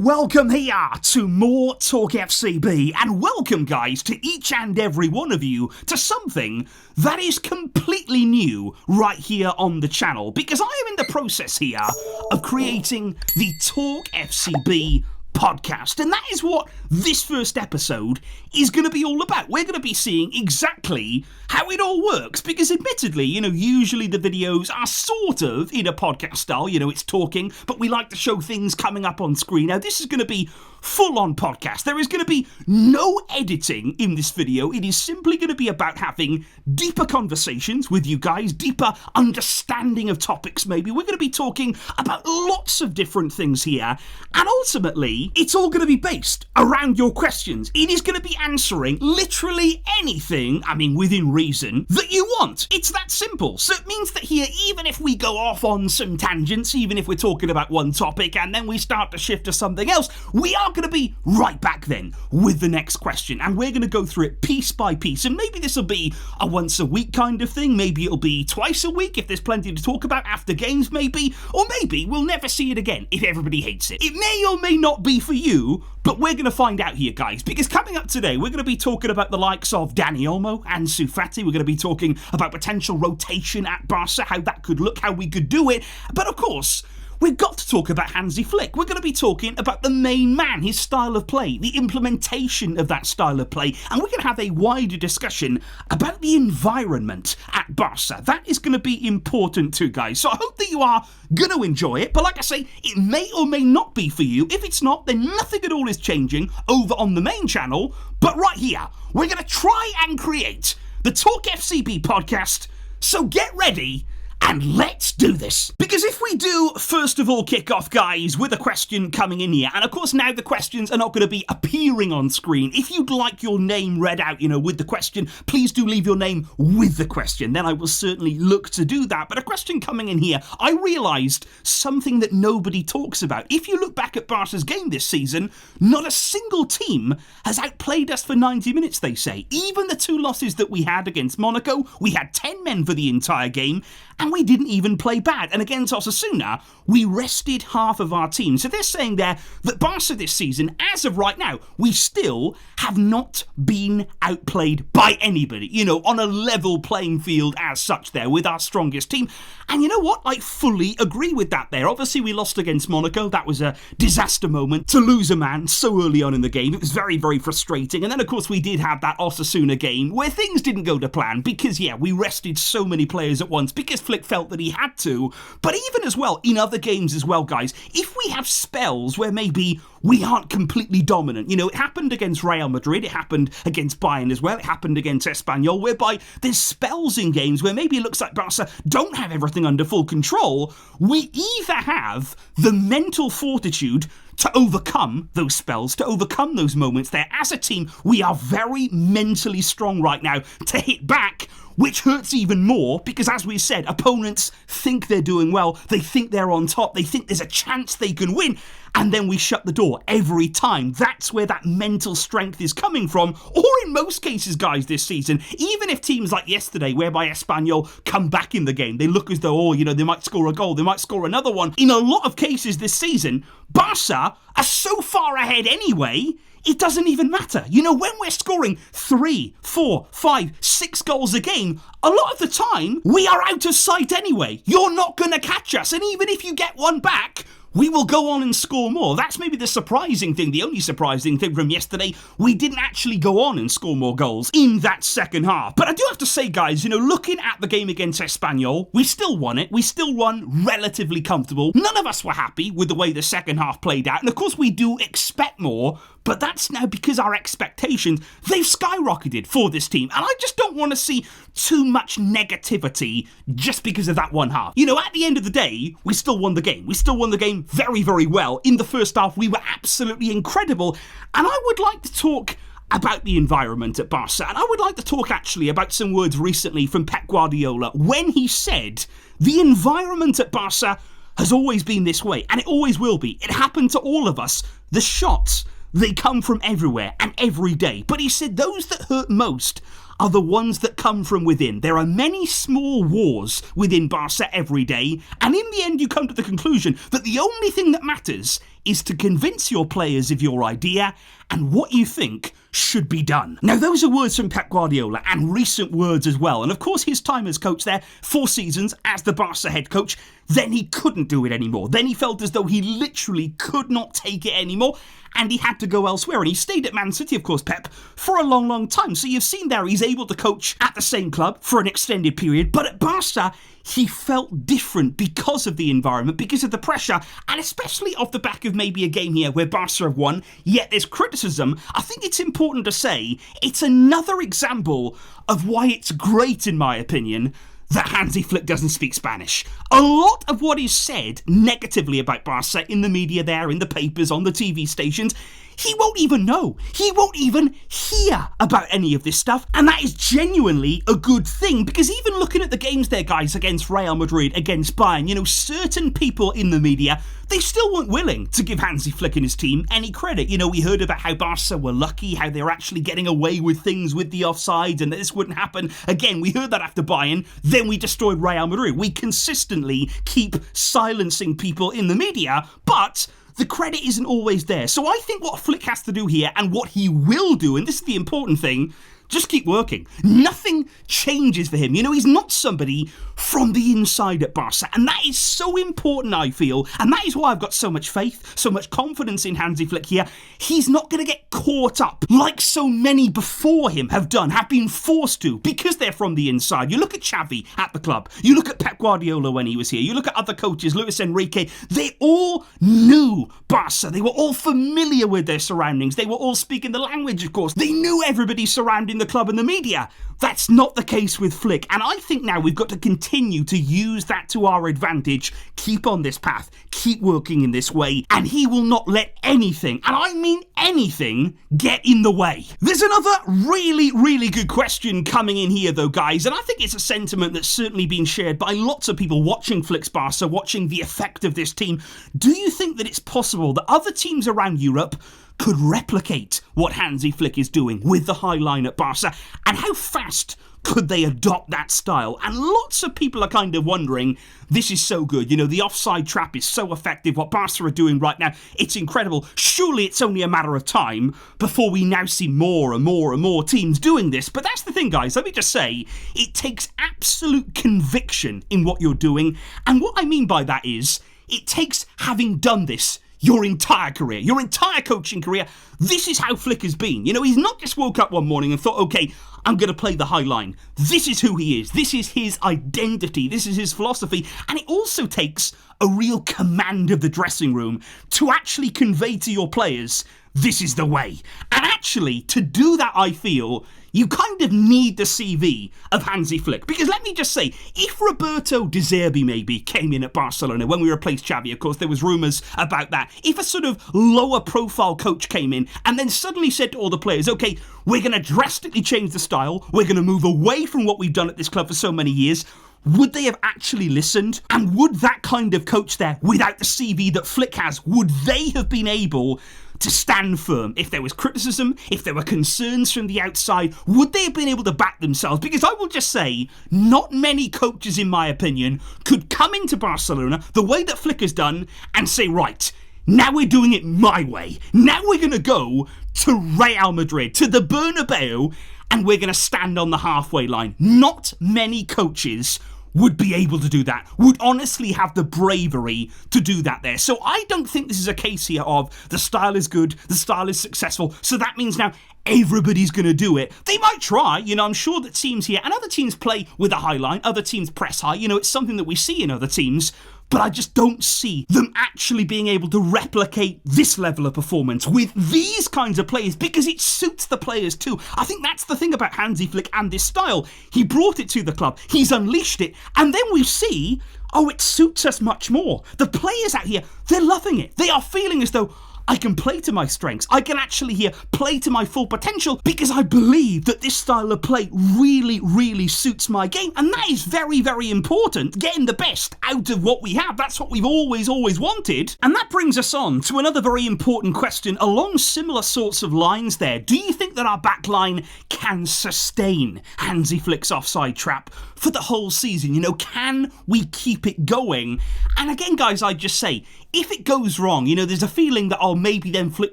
And welcome here to MoreTalkFCB, and welcome guys to each and every one of you to something that is completely new right here on the channel, because I am in the process here of creating the TalkFCB podcast, and that is what this first episode is going to be all about. We're going to be seeing exactly how it all works, because admittedly, usually the videos are sort of in a podcast style, it's talking, but we like to show things coming up on screen. Now this is going to be full-on podcast. There is going to be no editing in this video. It is simply going to be about having deeper conversations with you guys, deeper understanding of topics maybe. We're going to be talking about lots of different things here, and ultimately, it's all going to be based around your questions. It is going to be answering literally anything, within reason, that you want. It's that simple. So it means that here, even if we go off on some tangents, even if we're talking about one topic and then we start to shift to something else, we are going to be right back then with the next question, and we're going to go through it piece by piece. And maybe this will be a once a week kind of thing, maybe it'll be twice a week if there's plenty to talk about after games maybe, or maybe we'll never see it again if everybody hates it. It may or may not be for you, but we're going to find out here, guys, because coming up today, we're going to be talking about the likes of Dani Olmo Ansu Fati. We're going to be talking about potential rotation at Barca, how that could look, how we could do it. But of course, we've got to talk about Hansi Flick. We're going to be talking about the main man, his style of play, the implementation of that style of play, and we're going to have a wider discussion about the environment at Barca. That is going to be important too, guys. So I hope that you are going to enjoy it, but like I say, it may or may not be for you. If it's not, then nothing at all is changing over on the main channel, but right here, we're going to try and create the TalkFCB podcast, so get ready and let's do this. Because if we do, first of all, kick off, guys, with a question coming in here, and of course now the questions are not going to be appearing on screen. If you'd like your name read out, with the question, please do leave your name with the question. Then I will certainly look to do that. But a question coming in here, I realised something that nobody talks about. If you look back at Barca's game this season, not a single team has outplayed us for 90 minutes, they say. Even the two losses that we had against Monaco, we had 10 men for the entire game, and we didn't even play bad. And against Osasuna, we rested half of our team. So they're saying there that Barca this season, as of right now, we still have not been outplayed by anybody, on a level playing field as such there with our strongest team. And you know what? I fully agree with that there. Obviously, we lost against Monaco. That was a disaster moment to lose a man so early on in the game. It was very, very frustrating. And then, of course, we did have that Osasuna game where things didn't go to plan because, we rested so many players at once because Flick felt that he had to. But even as well, in other games as well, guys, if we have spells where maybe we aren't completely dominant, it happened against Real Madrid, it happened against Bayern as well, it happened against Espanyol, whereby there's spells in games where maybe it looks like Barca don't have everything under full control. We either have the mental fortitude to overcome those spells, to overcome those moments there. As a team, we are very mentally strong right now to hit back, which hurts even more because, as we said, opponents think they're doing well, they think they're on top, they think there's a chance they can win, and then we shut the door every time. That's where that mental strength is coming from, or in most cases, guys, this season, even if teams like yesterday, whereby Espanyol come back in the game, they look as though, they might score a goal, they might score another one. In a lot of cases this season, Barca are so far ahead anyway, it doesn't even matter. When we're scoring 3, 4, 5, 6 goals a game, a lot of the time, we are out of sight anyway. You're not going to catch us. And even if you get one back, we will go on and score more. That's maybe the surprising thing, the only surprising thing from yesterday. We didn't actually go on and score more goals in that second half. But I do have to say, guys, looking at the game against Espanyol, we still won it. We still won relatively comfortable. None of us were happy with the way the second half played out. And of course, we do expect more. But that's now because our expectations, they've skyrocketed for this team. And I just don't want to see too much negativity just because of that one half. At the end of the day, we still won the game. We still won the game very, very well. In the first half, we were absolutely incredible. And I would like to talk about the environment at Barca. And I would like to talk actually about some words recently from Pep Guardiola when he said the environment at Barca has always been this way. And it always will be. It happened to all of us. The shots, they come from everywhere and every day. But he said those that hurt most are the ones that come from within. There are many small wars within Barca every day, and in the end you come to the conclusion that the only thing that matters is to convince your players of your idea and what you think should be done. Now, those are words from Pep Guardiola, and recent words as well. And of course, his time as coach there, 4 seasons as the Barca head coach, then he couldn't do it anymore. Then he felt as though he literally could not take it anymore, and he had to go elsewhere. And he stayed at Man City, of course, Pep, for a long, long time. So you've seen there, he's able to coach at the same club for an extended period. But at Barca, he felt different because of the environment, because of the pressure, and especially off the back of maybe a game here where Barca have won, yet there's criticism. I think it's important to say it's another example of why it's great, in my opinion, that Hansi Flick doesn't speak Spanish. A lot of what is said negatively about Barca in the media there, in the papers, on the TV stations, he won't even know. He won't even hear about any of this stuff. And that is genuinely a good thing, because even looking at the games there, guys, against Real Madrid, against Bayern, certain people in the media, they still weren't willing to give Hansi Flick and his team any credit. We heard about how Barca were lucky, how they were actually getting away with things with the offsides, and that this wouldn't happen. Again, we heard that after Bayern, then we destroyed Real Madrid. We consistently keep silencing people in the media, but the credit isn't always there. So I think what Flick has to do here, and what he will do, and this is the important thing, just keep working. Nothing changes for him. He's not somebody from the inside at Barca. And that is so important, I feel. And that is why I've got so much faith, so much confidence in Hansi Flick here. He's not going to get caught up like so many before him have done, have been forced to, because they're from the inside. You look at Xavi at the club. You look at Pep Guardiola when he was here. You look at other coaches, Luis Enrique. They all knew Barca. They were all familiar with their surroundings. They were all speaking the language, of course. They knew everybody surrounding the club and the media. That's not the case with Flick, and I think now we've got to continue to use that to our advantage, keep on this path, keep working in this way, and he will not let anything, and I mean anything, get in the way. There's another really, really good question coming in here though, guys, and I think it's a sentiment that's certainly been shared by lots of people watching Flick's Barca, watching the effect of this team. Do you think that it's possible that other teams around Europe could replicate what Hansi Flick is doing with the high line at Barca, and how fast could they adopt that style? And lots of people are kind of wondering, this is so good, the offside trap is so effective, what Barca are doing right now, it's incredible. Surely it's only a matter of time before we now see more and more and more teams doing this. But that's the thing, guys, let me just say, it takes absolute conviction in what you're doing, and what I mean by that is, it takes having done this your entire career, your entire coaching career. This is how Flick has been. He's not just woke up one morning and thought, okay, I'm going to play the high line. This is who he is. This is his identity. This is his philosophy. And it also takes a real command of the dressing room to actually convey to your players, this is the way. And actually, to do that, I feel, you kind of need the CV of Hansi Flick. Because let me just say, if Roberto De Zerbi maybe came in at Barcelona when we replaced Xavi, of course there was rumours about that. If a sort of lower profile coach came in and then suddenly said to all the players, okay, we're going to drastically change the style, we're going to move away from what we've done at this club for so many years, would they have actually listened? And would that kind of coach there, without the CV that Flick has, would they have been able to stand firm? If there was criticism, if there were concerns from the outside, would they have been able to back themselves? Because I will just say, not many coaches, in my opinion, could come into Barcelona the way that Flick has done and say, right, now we're doing it my way. Now we're going to go to Real Madrid, to the Bernabeu, and we're going to stand on the halfway line. Not many coaches would be able to do that, would honestly have the bravery to do that there. So I don't think this is a case here of the style is good, the style is successful, so that means now everybody's going to do it. They might try, I'm sure that teams here, and other teams play with a high line, other teams press high, it's something that we see in other teams, but I just don't see them actually being able to replicate this level of performance with these kinds of players, because it suits the players too. I think that's the thing about Hansi Flick and this style. He brought it to the club, he's unleashed it, and then we see, it suits us much more. The players out here, they're loving it. They are feeling as though, I can play to my strengths. I can actually here play to my full potential because I believe that this style of play really, really suits my game. And that is very, very important. Getting the best out of what we have. That's what we've always wanted. And that brings us on to another very important question along similar sorts of lines there. Do you think that our back line can sustain Hansi Flick's offside trap for the whole season? You know, can we keep it going? And again, guys, I'd just say, if it goes wrong, you know, there's a feeling that, oh, maybe then Flick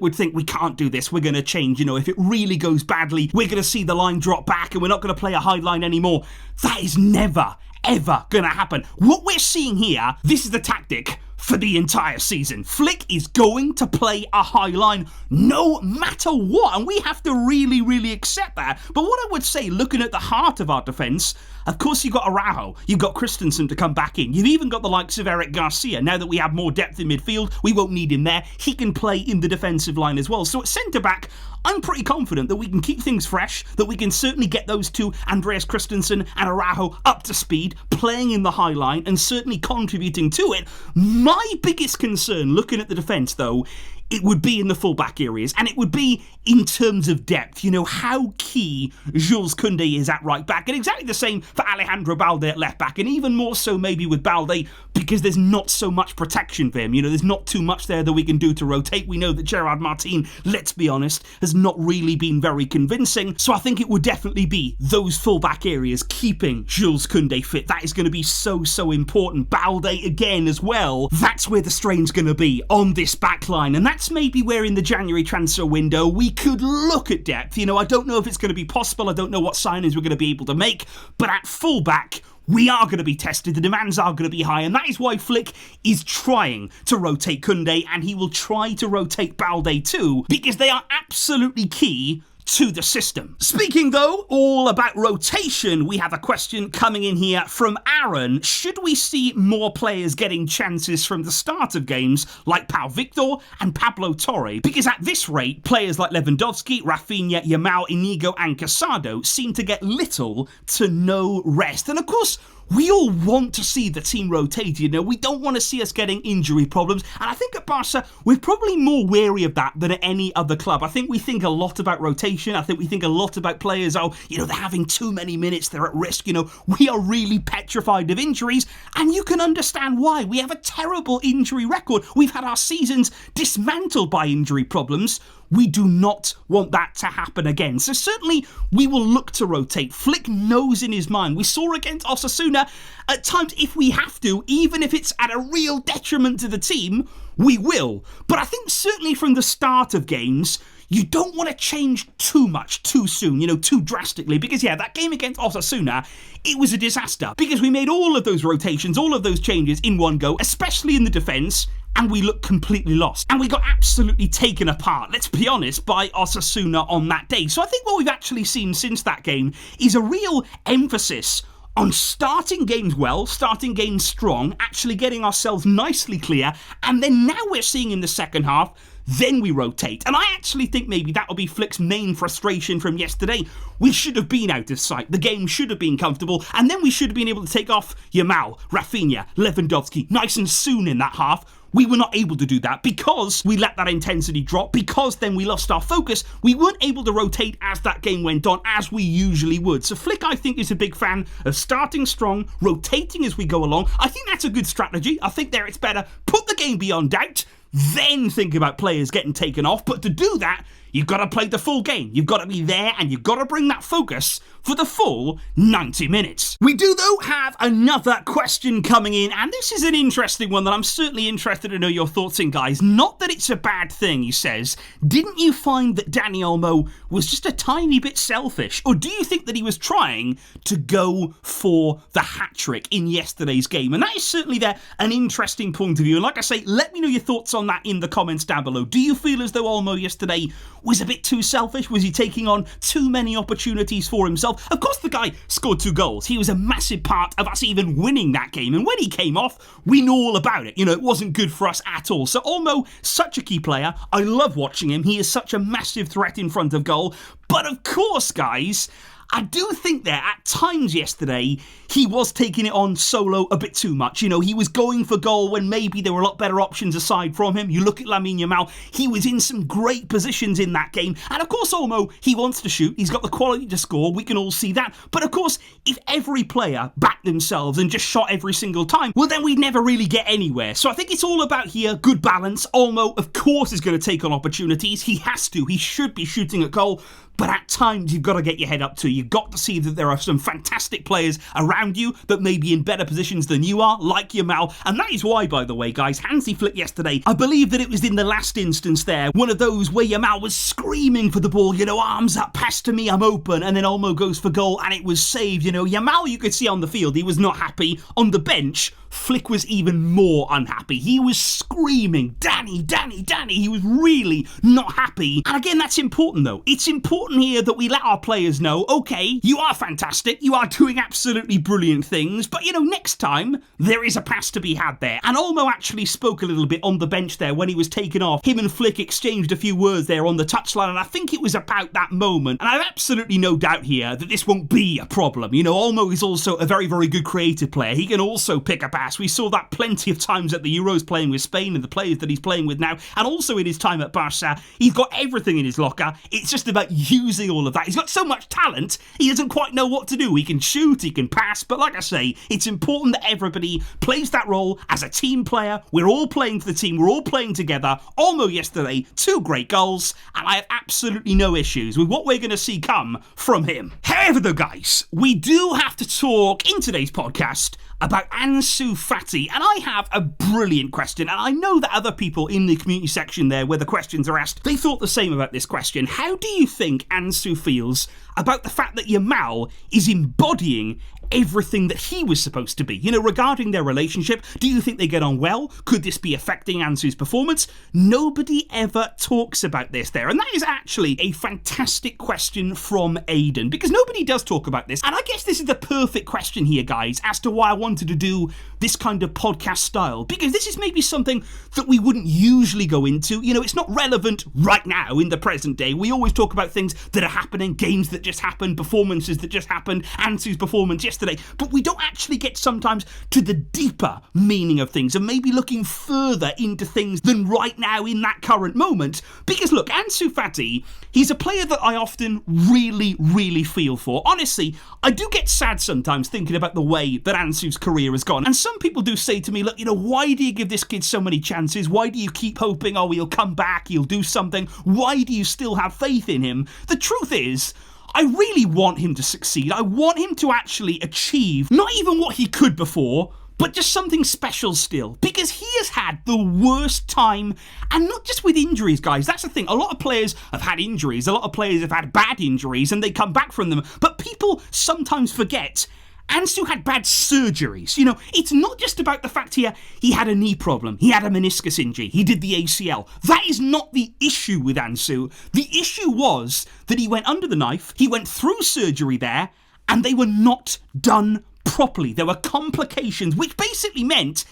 would think we can't do this, we're going to change. You know, if it really goes badly, we're going to see the line drop back and we're not going to play a high line anymore. That is never, ever going to happen. What we're seeing here, this is the tactic for the entire season. Flick is going to play a high line no matter what, and we have to really, really accept that. But what I would say, looking at the heart of our defence, of course you've got Araujo, you've got Christensen to come back in, you've even got the likes of Eric Garcia. Now that we have more depth in midfield, we won't need him there. He can play in the defensive line as well. So at centre-back, I'm pretty confident that we can keep things fresh, that we can certainly get those two, Andreas Christensen and Araujo, up to speed, playing in the high line and certainly contributing to it. My biggest concern looking at the defence, though, it would be in the full-back areas, and it would be in terms of depth. You know, how key Jules Koundé is at right-back, and exactly the same for Alejandro Balde at left-back, and even more so maybe with Balde, because there's not so much protection for him. You know, there's not too much there that we can do to rotate. We know that Gerard Martin, let's be honest, has not really been very convincing, so I think it would definitely be those full-back areas, keeping Jules Koundé fit. That is going to be so important. Balde again as well. That's where the strain's going to be on this back line, and that's maybe where in the January transfer window we could look at depth. You know, I don't know if it's going to be possible. I don't know what signings we're going to be able to make, but at full-back, we are going to be tested, the demands are going to be high, and that is why Flick is trying to rotate Koundé, and he will try to rotate Balde too, because they are absolutely key to the system. Speaking though all about rotation, we have a question coming in here from Aaron. Should we see more players getting chances from the start of games like Pau Victor and Pablo Torre? Because at this rate, players like Lewandowski, Rafinha, Yamal, Inigo and Casado seem to get little to no rest. And of course, we all want to see the team rotate, you know. We don't want to see us getting injury problems. And I think at Barca, we're probably more wary of that than at any other club. I think we think a lot about rotation. I think we think a lot about players, oh, you know, they're having too many minutes, they're at risk, you know. We are really petrified of injuries, and you can understand why. We have a terrible injury record. We've had our seasons dismantled by injury problems. We do not want that to happen again. So certainly we will look to rotate. Flick knows in his mind. We saw against Osasuna at times, if we have to, even if it's at a real detriment to the team, we will. But I think certainly from the start of games, you don't want to change too much too soon, you know, too drastically. Because, yeah, that game against Osasuna, it was a disaster. Because we made all of those rotations, all of those changes in one go, especially in the defence, and we looked completely lost. And we got absolutely taken apart, let's be honest, by Osasuna on that day. So I think what we've actually seen since that game is a real emphasis on starting games well, starting games strong, actually getting ourselves nicely clear, and then now we're seeing in the second half, then we rotate. And I actually think maybe that will be Flick's main frustration from yesterday. We should have been out of sight. The game should have been comfortable, and then we should have been able to take off Yamal, Rafinha, Lewandowski nice and soon in that half. We were not able to do that because we let that intensity drop, because then we lost our focus. We weren't able to rotate as that game went on, as we usually would. So Flick, I think, is a big fan of starting strong, rotating as we go along. I think that's a good strategy. I think there it's better. Put the game beyond doubt, then think about players getting taken off. But to do that, you've got to play the full game. You've got to be there, and you've got to bring that focus for the full 90 minutes. We do, though, have another question coming in, and this is an interesting one that I'm certainly interested to know your thoughts in, guys. Not that it's a bad thing, he says. Didn't you find that Dani Olmo was just a tiny bit selfish? Or do you think that he was trying to go for the hat-trick in yesterday's game? And that is certainly an interesting point of view. And like I say, let me know your thoughts on that in the comments down below. Do you feel as though Olmo yesterday was a bit too selfish? Was he taking on too many opportunities for himself? Of course, the guy scored 2 goals. He was a massive part of us even winning that game. And when he came off, we know all about it. You know, it wasn't good for us at all. So Olmo, such a key player. I love watching him. He is such a massive threat in front of goal. But of course, guys, I do think that at times yesterday, he was taking it on solo a bit too much. You know, he was going for goal when maybe there were a lot better options aside from him. You look at Lamine Yamal, he was in some great positions in that game. And of course, Olmo, he wants to shoot. He's got the quality to score. We can all see that. But of course, if every player backed themselves and just shot every single time, well, then we'd never really get anywhere. So I think it's all about here, good balance. Olmo, of course, is going to take on opportunities. He has to. He should be shooting at goal. But at times, you've got to get your head up too. You've got to see that there are some fantastic players around you that may be in better positions than you are, like Yamal. And that is why, by the way, guys, Hansi Flick yesterday, I believe that it was in the last instance there, one of those where Yamal was screaming for the ball, you know, arms up, pass to me, I'm open, and then Olmo goes for goal, and it was saved. You know, Yamal, you could see on the field, he was not happy. On the bench, Flick was even more unhappy. He was screaming, Dani, Dani, Dani. He was really not happy. And again, that's important though. It's important here that we let our players know, okay, you are fantastic. You are doing absolutely brilliant things. But, you know, next time, there is a pass to be had there. And Olmo actually spoke a little bit on the bench there when he was taken off. Him and Flick exchanged a few words there on the touchline. And I think it was about that moment. And I have absolutely no doubt here that this won't be a problem. You know, Olmo is also a very, very good creative player. He can also pick up pass. We saw that plenty of times at the Euros playing with Spain and the players that he's playing with now, and also in his time at Barca. He's got everything in his locker. It's just about using all of that. He's got so much talent, he doesn't quite know what to do. He can shoot, he can pass, but like I say, it's important that everybody plays that role as a team player. We're all playing for the team, we're all playing together. Olmo yesterday, 2 great goals, and I have absolutely no issues with what we're going to see come from him. However though, guys, we do have to talk in today's podcast about Ansu Fati, and I have a brilliant question, and I know that other people in the community section there where the questions are asked, they thought the same about this question. How do you think Ansu feels about the fact that Yamal is embodying everything that he was supposed to be? You know, regarding their relationship, do you think they get on well? Could this be affecting Ansu's performance? Nobody ever talks about this there, and that is actually a fantastic question from Aiden, because nobody does talk about this, and I guess this is the perfect question here, guys, as to why I wanted to do this kind of podcast style, because this is maybe something that we wouldn't usually go into. You know, it's not relevant right now in the present day. We always talk about things that are happening, games that just happened, performances that just happened, Ansu's performance yesterday, but we don't actually get sometimes to the deeper meaning of things and maybe looking further into things than right now in that current moment. Because look, Ansu Fati, he's a player that I often really, really feel for. Honestly, I do get sad sometimes thinking about the way that Ansu's career has gone. And some people do say to me, look, you know, why do you give this kid so many chances? Why do you keep hoping, oh, he'll come back, he'll do something? Why do you still have faith in him? The truth is, I really want him to succeed. I want him to actually achieve not even what he could before, but just something special still, because he has had the worst time, and not just with injuries, guys. That's the thing. A lot of players have had injuries. A lot of players have had bad injuries, and they come back from them. But people sometimes forget Ansu had bad surgeries. You know, it's not just about the fact here he had a knee problem, he had a meniscus injury, he did the ACL. That is not the issue with Ansu. The issue was that he went under the knife, he went through surgery there, and they were not done properly. There were complications, which basically meant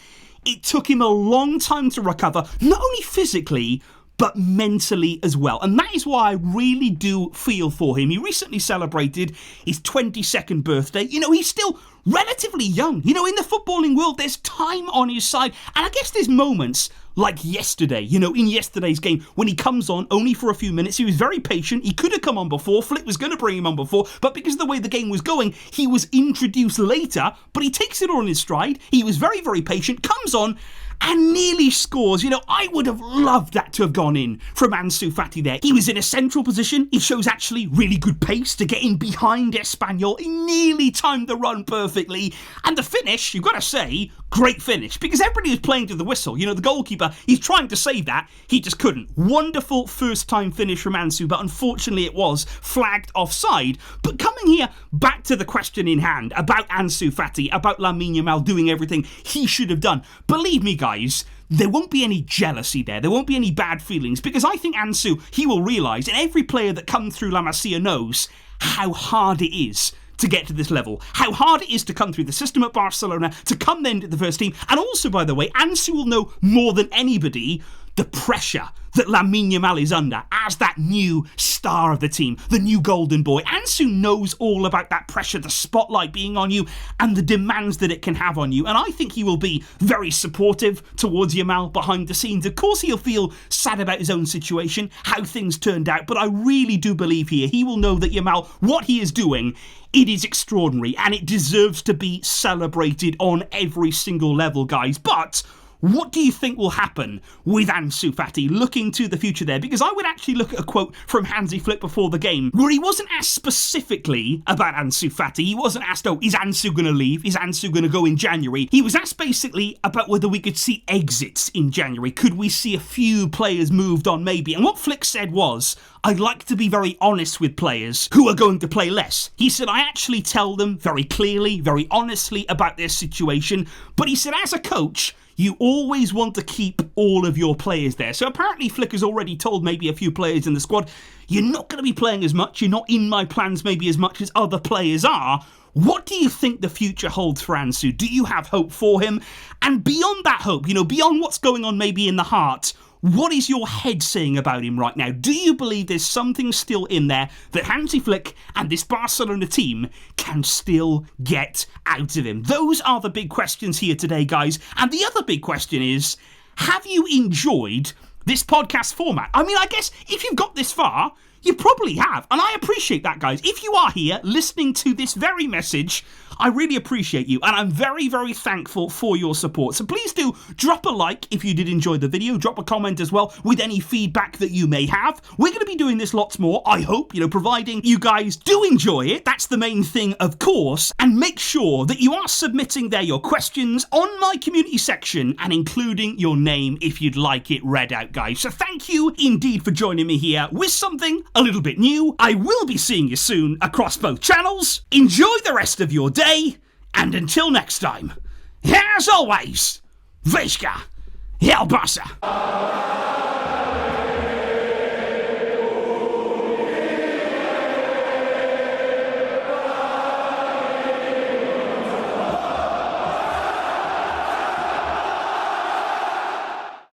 it took him a long time to recover, not only physically, but mentally as well. And that is why I really do feel for him. He recently celebrated his 22nd birthday. You know, he's still relatively young. You know, in the footballing world, there's time on his side. And I guess there's moments like yesterday, you know, in yesterday's game, when he comes on only for a few minutes. He was very patient. He could have come on before. Flick was going to bring him on before, but because of the way the game was going, he was introduced later, but he takes it all in his stride. He was very, very patient, comes on, and nearly scores. You know, I would have loved that to have gone in from Ansu Fati there. He was in a central position. He shows actually really good pace to get in behind Espanyol. He nearly timed the run perfectly. And the finish, you've got to say, great finish, because everybody was playing to the whistle. You know, the goalkeeper, he's trying to save that. He just couldn't. Wonderful first-time finish from Ansu, but unfortunately it was flagged offside. But coming here back to the question in hand about Ansu Fati, about Lamine Yamal doing everything he should have done, believe me, guys, there won't be any jealousy there. There won't be any bad feelings, because I think Ansu, he will realise, and every player that comes through La Masia knows how hard it is to get to this level, how hard it is to come through the system at Barcelona, to come then to the first team. And also, by the way, Ansu will know more than anybody the pressure that Lamine Yamal is under as that new star of the team, the new golden boy. Ansu knows all about that pressure, the spotlight being on you, and the demands that it can have on you. And I think he will be very supportive towards Yamal behind the scenes. Of course, he'll feel sad about his own situation, how things turned out, but I really do believe here he will know that Yamal, what he is doing, it is extraordinary, and it deserves to be celebrated on every single level, guys. But what do you think will happen with Ansu Fati looking to the future there? Because I would actually look at a quote from Hansi Flick before the game where he wasn't asked specifically about Ansu Fati. He wasn't asked, oh, is Ansu going to leave? Is Ansu going to go in January? He was asked basically about whether we could see exits in January. Could we see a few players moved on maybe? And what Flick said was, I'd like to be very honest with players who are going to play less. He said, I actually tell them very clearly, very honestly about their situation. But he said, as a coach, you always want to keep all of your players there. So apparently Flick has already told maybe a few players in the squad, you're not going to be playing as much, you're not in my plans maybe as much as other players are. What do you think the future holds for Ansu? Do you have hope for him? And beyond that hope, beyond what's going on maybe in the heart, what is your head saying about him right now? Do you believe there's something still in there that Hansi Flick and this Barcelona team can still get out of him? Those are the big questions here today, guys. And the other big question is, have you enjoyed this podcast format? I mean, I guess if you've got this far, you probably have. And I appreciate that, guys. If you are here listening to this very message, I really appreciate you. And I'm very, very thankful for your support. So please do drop a like if you did enjoy the video. Drop a comment as well with any feedback that you may have. We're going to be doing this lots more, I hope, providing you guys do enjoy it. That's the main thing, of course. And make sure that you are submitting there your questions on my community section and including your name if you'd like it read out, guys. So thank you indeed for joining me here with something a little bit new. I will be seeing you soon across both channels. Enjoy the rest of your day, and until next time, as always, Visca, El Barça.